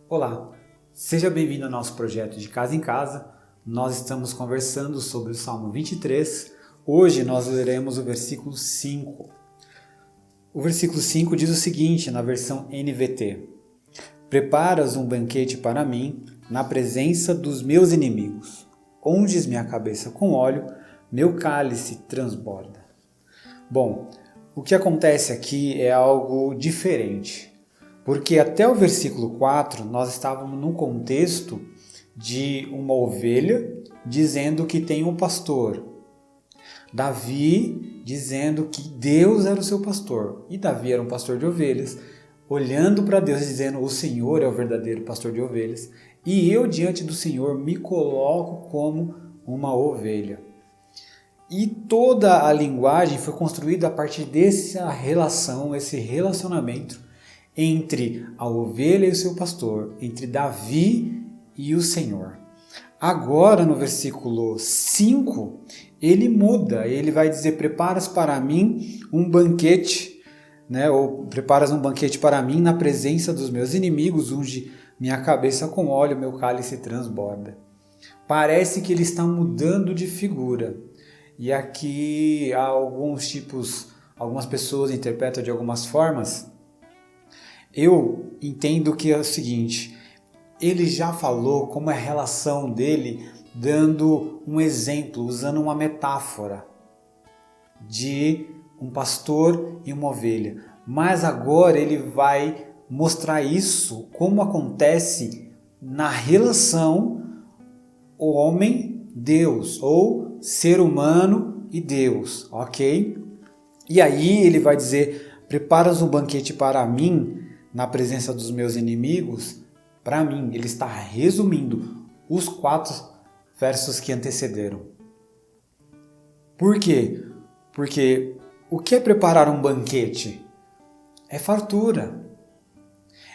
Olá, seja bem-vindo ao nosso projeto de Casa em Casa. Nós estamos conversando sobre o Salmo 23. Hoje nós leremos o versículo 5. O versículo 5 diz o seguinte, na versão NVT: Preparas um banquete para mim na presença dos meus inimigos. Unges minha cabeça com óleo, meu cálice transborda. Bom, o que acontece aqui é algo diferente. Porque até o versículo 4 nós estávamos num contexto de uma ovelha dizendo que tem um pastor. Davi dizendo que Deus era o seu pastor. E Davi era um pastor de ovelhas, olhando para Deus e dizendo: o Senhor é o verdadeiro pastor de ovelhas. E eu diante do Senhor me coloco como uma ovelha. E toda a linguagem foi construída a partir dessa relação, esse relacionamento entre a ovelha e o seu pastor, entre Davi e o Senhor. Agora, no versículo 5, ele muda, ele vai dizer: preparas para mim um banquete, ou preparas um banquete para mim na presença dos meus inimigos, unge minha cabeça com óleo, meu cálice transborda. Parece que ele está mudando de figura. E aqui há algumas pessoas interpretam de algumas formas. Eu entendo que é o seguinte: ele já falou como é a relação dele, dando um exemplo, usando uma metáfora de um pastor e uma ovelha. Mas agora ele vai mostrar isso, como acontece na relação o homem-Deus, ou ser humano e Deus, ok? E aí ele vai dizer: preparas um banquete para mim na presença dos meus inimigos. Para mim, ele está resumindo os 4 versos que antecederam. Por quê? Porque o que é preparar um banquete? É fartura.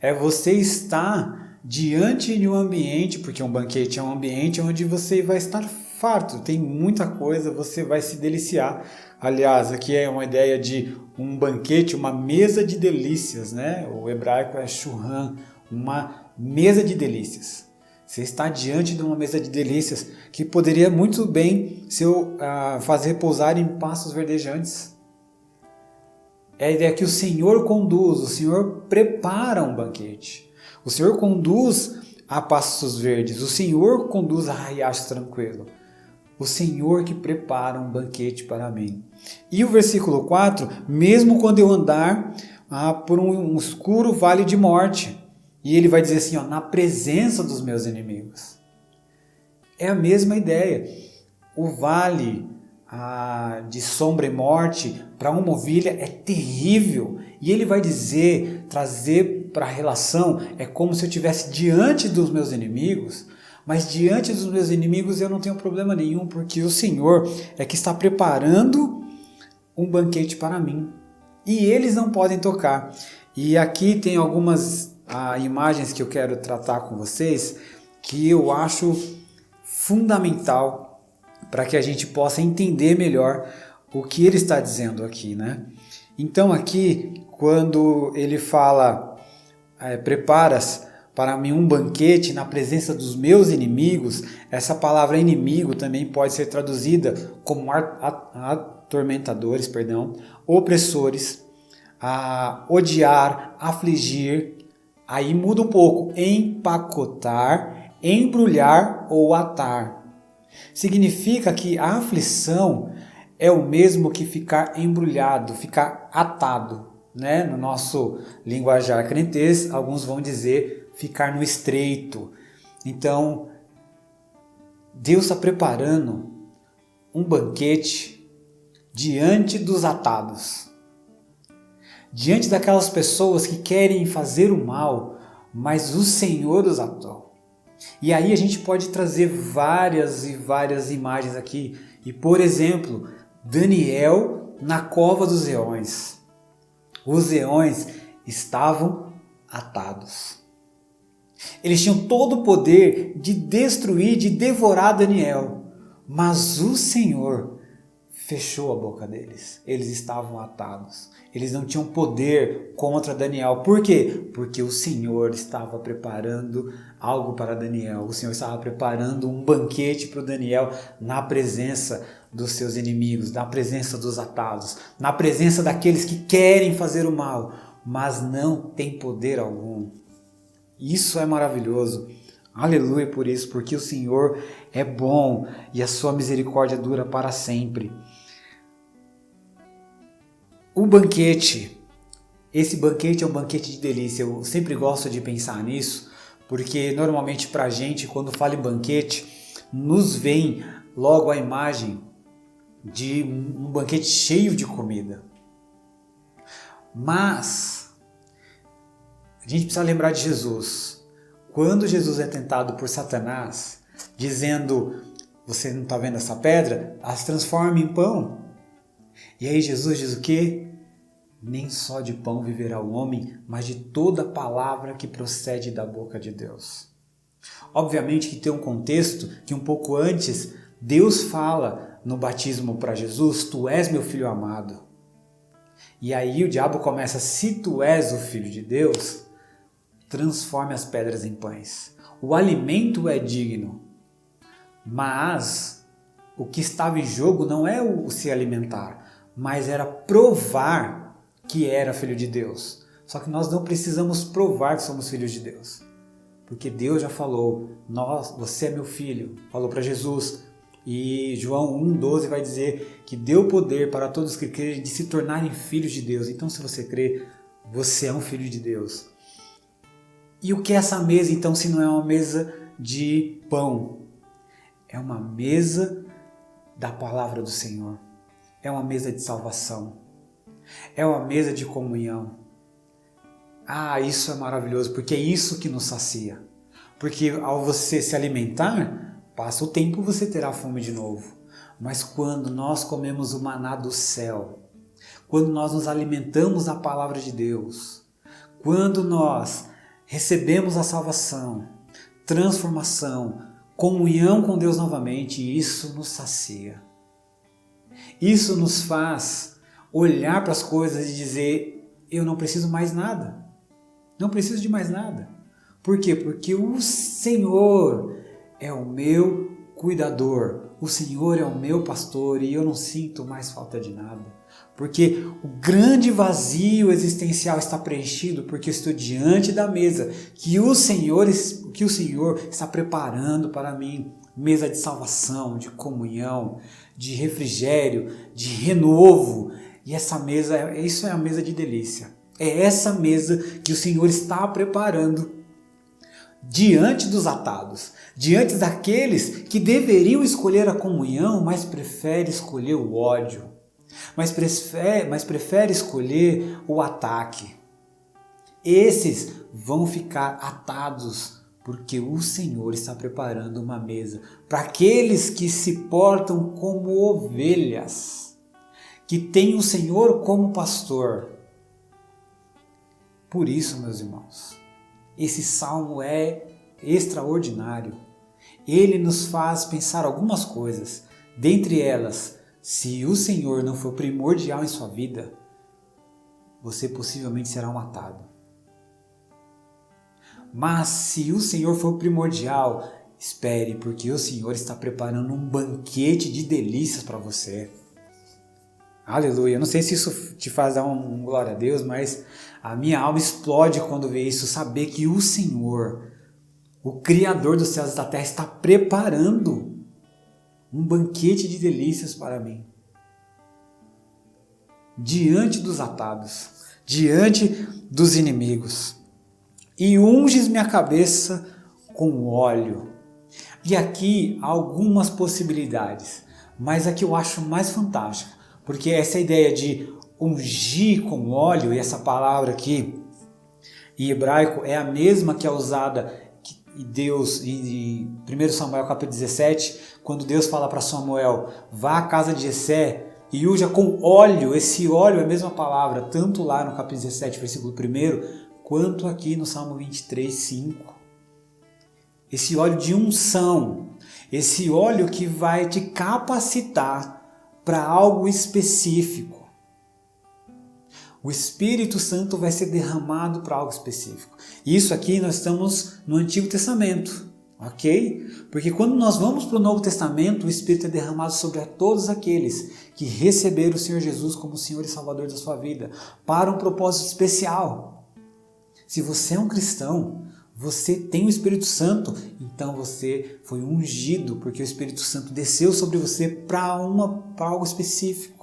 É você estar diante de um ambiente, porque um banquete é um ambiente onde você vai estar farto, tem muita coisa, você vai se deliciar. Aliás, aqui é uma ideia de um banquete, uma mesa de delícias, O hebraico é shulhan, uma mesa de delícias. Você está diante de uma mesa de delícias que poderia muito bem fazer repousar em pastos verdejantes. É a ideia que o Senhor conduz, o Senhor prepara um banquete. O Senhor conduz a pastos verdes, o Senhor conduz a riachos tranquilos. O Senhor que prepara um banquete para mim. E o versículo 4, mesmo quando eu andar por um escuro vale de morte. E ele vai dizer assim, na presença dos meus inimigos. É a mesma ideia. O vale de sombra e morte para uma ovelha é terrível. E ele vai trazer para a relação, é como se eu estivesse diante dos meus inimigos. Mas diante dos meus inimigos eu não tenho problema nenhum, porque o Senhor é que está preparando um banquete para mim. E eles não podem tocar. E aqui tem algumas imagens que eu quero tratar com vocês, que eu acho fundamental para que a gente possa entender melhor o que ele está dizendo aqui, Então aqui, quando ele fala, preparas para mim um banquete na presença dos meus inimigos, essa palavra inimigo também pode ser traduzida como atormentadores, opressores, odiar, afligir. Aí muda um pouco: empacotar, embrulhar ou atar. Significa que a aflição é o mesmo que ficar embrulhado, ficar atado. No nosso linguajar crentez, alguns vão dizer ficar no estreito. Então, Deus está preparando um banquete diante dos atados. Diante daquelas pessoas que querem fazer o mal, mas o Senhor os atou. E aí a gente pode trazer várias e várias imagens aqui. E, por exemplo, Daniel na cova dos leões. Os leões estavam atados. Eles tinham todo o poder de destruir, de devorar Daniel. Mas o Senhor fechou a boca deles. Eles estavam atados. Eles não tinham poder contra Daniel. Por quê? Porque o Senhor estava preparando algo para Daniel. O Senhor estava preparando um banquete para o Daniel na presença dos seus inimigos, na presença dos atados, na presença daqueles que querem fazer o mal, mas não têm poder algum. Isso é maravilhoso. Aleluia por isso, porque o Senhor é bom e a sua misericórdia dura para sempre. O banquete, esse banquete é um banquete de delícia. Eu sempre gosto de pensar nisso, porque normalmente para a gente, quando fala em banquete, nos vem logo a imagem de um banquete cheio de comida. Mas a gente precisa lembrar de Jesus. Quando Jesus é tentado por Satanás, dizendo, você não está vendo essa pedra? As transforma em pão. E aí Jesus diz o quê? Nem só de pão viverá o homem, mas de toda palavra que procede da boca de Deus. Obviamente que tem um contexto que um pouco antes, Deus fala no batismo para Jesus, tu és meu filho amado. E aí o diabo começa, se tu és o filho de Deus, transforme as pedras em pães. O alimento é digno, mas o que estava em jogo não é o se alimentar, mas era provar que era filho de Deus. Só que nós não precisamos provar que somos filhos de Deus, porque Deus já falou, você é meu filho, falou para Jesus. E João 1,12 vai dizer que deu poder para todos que crerem de se tornarem filhos de Deus. Então, se você crê, você é um filho de Deus. E o que é essa mesa, então, se não é uma mesa de pão? É uma mesa da palavra do Senhor. É uma mesa de salvação. É uma mesa de comunhão. Ah, isso é maravilhoso, porque é isso que nos sacia. Porque ao você se alimentar, passa o tempo, você terá fome de novo. Mas quando nós comemos o maná do céu, quando nós nos alimentamos da palavra de Deus, quando nós recebemos a salvação, transformação, comunhão com Deus novamente, isso nos sacia. Isso nos faz olhar para as coisas e dizer, eu não preciso mais nada. Não preciso de mais nada. Por quê? Porque o Senhor é o meu cuidador, o Senhor é o meu pastor e eu não sinto mais falta de nada. Porque o grande vazio existencial está preenchido porque eu estou diante da mesa que o Senhor está preparando para mim. Mesa de salvação, de comunhão, de refrigério, de renovo. E essa mesa, isso é a mesa de delícia. É essa mesa que o Senhor está preparando diante dos atados, diante daqueles que deveriam escolher a comunhão, mas preferem escolher o ódio, mas prefere escolher o ataque. Esses vão ficar atados, porque o Senhor está preparando uma mesa para aqueles que se portam como ovelhas, que têm o Senhor como pastor. Por isso, meus irmãos, esse salmo é extraordinário. Ele nos faz pensar algumas coisas. Dentre elas, se o Senhor não for primordial em sua vida, você possivelmente será um atado. Mas se o Senhor for primordial, espere, porque o Senhor está preparando um banquete de delícias para você. Aleluia. Eu não sei se isso te faz dar um glória a Deus, mas a minha alma explode quando vê isso, saber que o Senhor, o Criador dos céus e da terra, está preparando um banquete de delícias para mim. Diante dos atados, diante dos inimigos. E unges minha cabeça com óleo. E aqui há algumas possibilidades, mas a que eu acho mais fantástica, porque essa ideia de ungir com óleo, e essa palavra aqui em hebraico é a mesma que é usada em 1 Samuel capítulo 17, quando Deus fala para Samuel, vá à casa de Jessé e unja com óleo. Esse óleo é a mesma palavra, tanto lá no capítulo 17, versículo 1, quanto aqui no Salmo 23, 5. Esse óleo de unção, esse óleo que vai te capacitar para algo específico. O Espírito Santo vai ser derramado para algo específico. Isso aqui nós estamos no Antigo Testamento, ok? Porque quando nós vamos para o Novo Testamento, o Espírito é derramado sobre todos aqueles que receberam o Senhor Jesus como Senhor e Salvador da sua vida, para um propósito especial. Se você é um cristão, você tem o Espírito Santo, então você foi ungido, porque o Espírito Santo desceu sobre você para algo específico.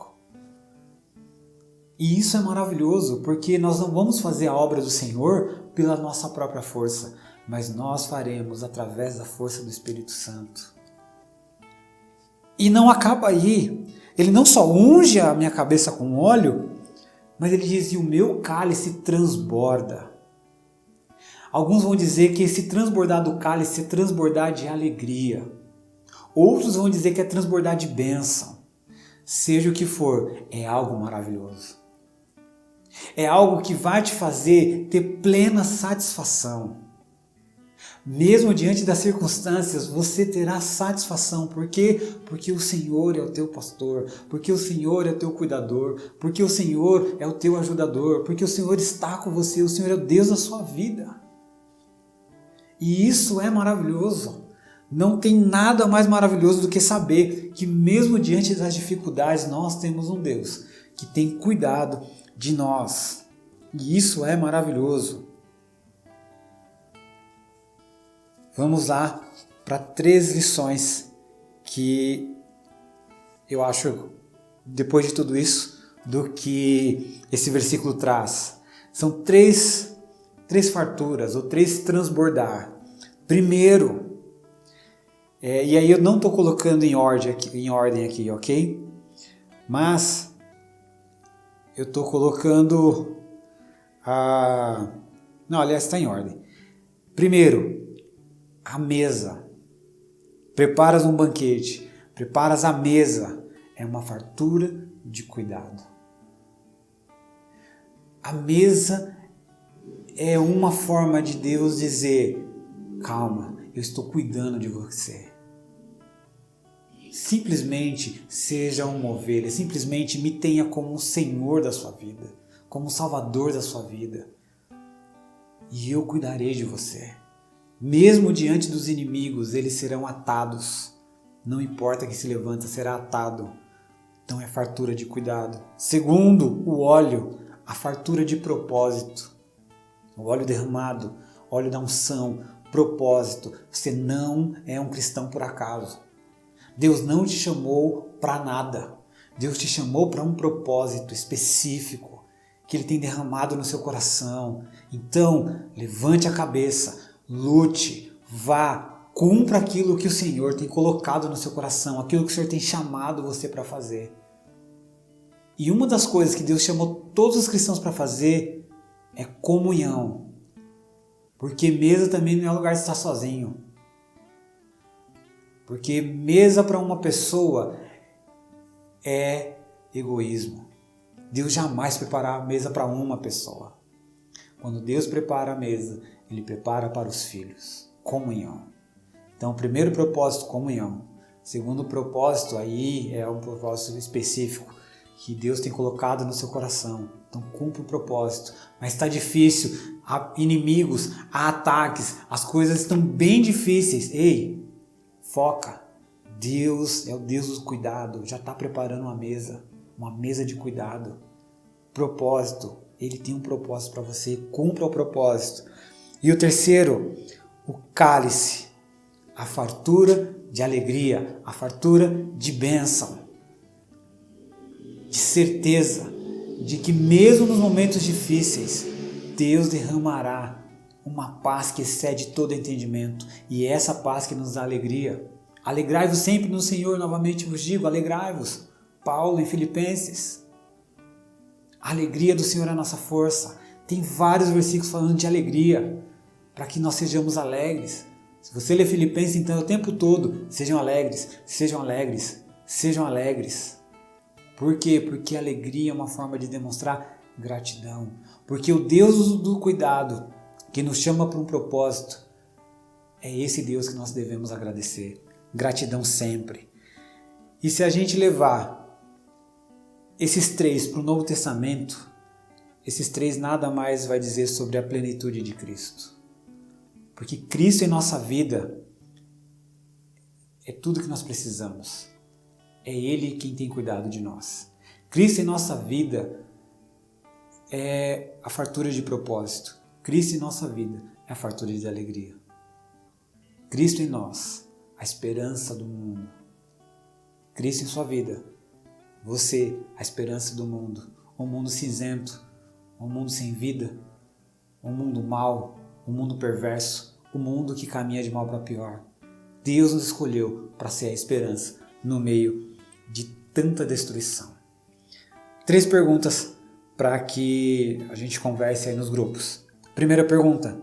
E isso é maravilhoso, porque nós não vamos fazer a obra do Senhor pela nossa própria força, mas nós faremos através da força do Espírito Santo. E não acaba aí. Ele não só unge a minha cabeça com óleo, mas ele diz, e o meu cálice transborda. Alguns vão dizer que esse transbordar do cálice é transbordar de alegria. Outros vão dizer que é transbordar de bênção. Seja o que for, é algo maravilhoso. É algo que vai te fazer ter plena satisfação. Mesmo diante das circunstâncias, você terá satisfação. Por quê? Porque o Senhor é o teu pastor, porque o Senhor é o teu cuidador, porque o Senhor é o teu ajudador, porque o Senhor está com você, o Senhor é o Deus da sua vida. E isso é maravilhoso. Não tem nada mais maravilhoso do que saber que mesmo diante das dificuldades, nós temos um Deus que tem cuidado de nós. E isso é maravilhoso. Vamos lá para 3 lições que eu acho, depois de tudo isso, do que esse versículo traz. São três farturas, ou 3 transbordar. Primeiro, e aí eu não estou colocando em ordem aqui, ok? Mas eu estou colocando não, aliás, está em ordem. Primeiro, a mesa. Preparas um banquete, preparas a mesa. É uma fartura de cuidado. A mesa é uma forma de Deus dizer, calma, eu estou cuidando de você. Simplesmente seja uma ovelha, simplesmente me tenha como o Senhor da sua vida, como o Salvador da sua vida. E eu cuidarei de você. Mesmo diante dos inimigos, eles serão atados. Não importa quem se levanta, será atado. Então é fartura de cuidado. Segundo, o óleo, a fartura de propósito. O óleo derramado, óleo da unção, propósito. Você não é um cristão por acaso. Deus não te chamou para nada. Deus te chamou para um propósito específico que Ele tem derramado no seu coração. Então, levante a cabeça, lute, vá, cumpra aquilo que o Senhor tem colocado no seu coração, aquilo que o Senhor tem chamado você para fazer. E uma das coisas que Deus chamou todos os cristãos para fazer é comunhão. Porque mesa também não é lugar de estar sozinho. Porque mesa para uma pessoa é egoísmo. Deus jamais preparará a mesa para uma pessoa. Quando Deus prepara a mesa, Ele prepara para os filhos. Comunhão. Então, primeiro propósito, comunhão. Segundo propósito, aí é um propósito específico que Deus tem colocado no seu coração. Então, cumpra o propósito. Mas está difícil, há inimigos, há ataques, as coisas estão bem difíceis. Ei! Foca, Deus é o Deus do cuidado, já está preparando uma mesa de cuidado. Propósito, Ele tem um propósito para você, cumpra o propósito. E o terceiro, o cálice, a fartura de alegria, a fartura de bênção, de certeza de que mesmo nos momentos difíceis, Deus derramará uma paz que excede todo entendimento, e é essa paz que nos dá alegria. Alegrai-vos sempre no Senhor, novamente vos digo, alegrai-vos. Paulo em Filipenses. A alegria do Senhor é a nossa força. Tem vários versículos falando de alegria, para que nós sejamos alegres. Se você ler Filipenses, então, o tempo todo, sejam alegres, sejam alegres, sejam alegres. Por quê? Porque a alegria é uma forma de demonstrar gratidão. Porque o Deus do cuidado, que nos chama para um propósito, é esse Deus que nós devemos agradecer. Gratidão sempre. E se a gente levar esses três para o Novo Testamento, esses três nada mais vai dizer sobre a plenitude de Cristo. Porque Cristo em nossa vida é tudo que nós precisamos. É Ele quem tem cuidado de nós. Cristo em nossa vida é a fartura de propósito. Cristo em nossa vida é a fartura de alegria. Cristo em nós, a esperança do mundo. Cristo em sua vida, você, a esperança do mundo. Um mundo cinzento, um mundo sem vida, um mundo mau, um mundo perverso, um mundo que caminha de mal para pior. Deus nos escolheu para ser a esperança no meio de tanta destruição. 3 perguntas para que a gente converse aí nos grupos. Primeira pergunta: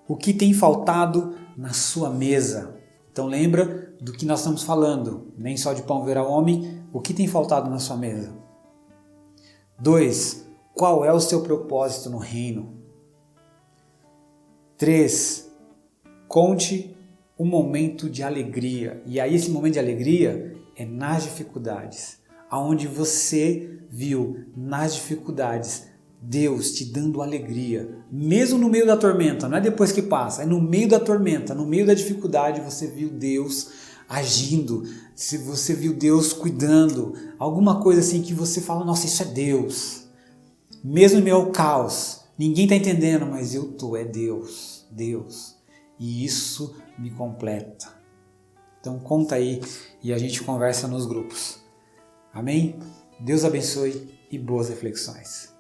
o que tem faltado na sua mesa? Então lembra do que nós estamos falando, nem só de pão verá o homem, o que tem faltado na sua mesa? 2. Qual é o seu propósito no reino? 3. Conte um momento de alegria. E aí esse momento de alegria é nas dificuldades, aonde você viu nas dificuldades Deus te dando alegria, mesmo no meio da tormenta, não é depois que passa, é no meio da tormenta, no meio da dificuldade você viu Deus agindo, se você viu Deus cuidando, alguma coisa assim que você fala, nossa, isso é Deus. Mesmo no meio ao caos, ninguém está entendendo, mas eu estou, é Deus, Deus. E isso me completa. Então conta aí e a gente conversa nos grupos. Amém? Deus abençoe e boas reflexões.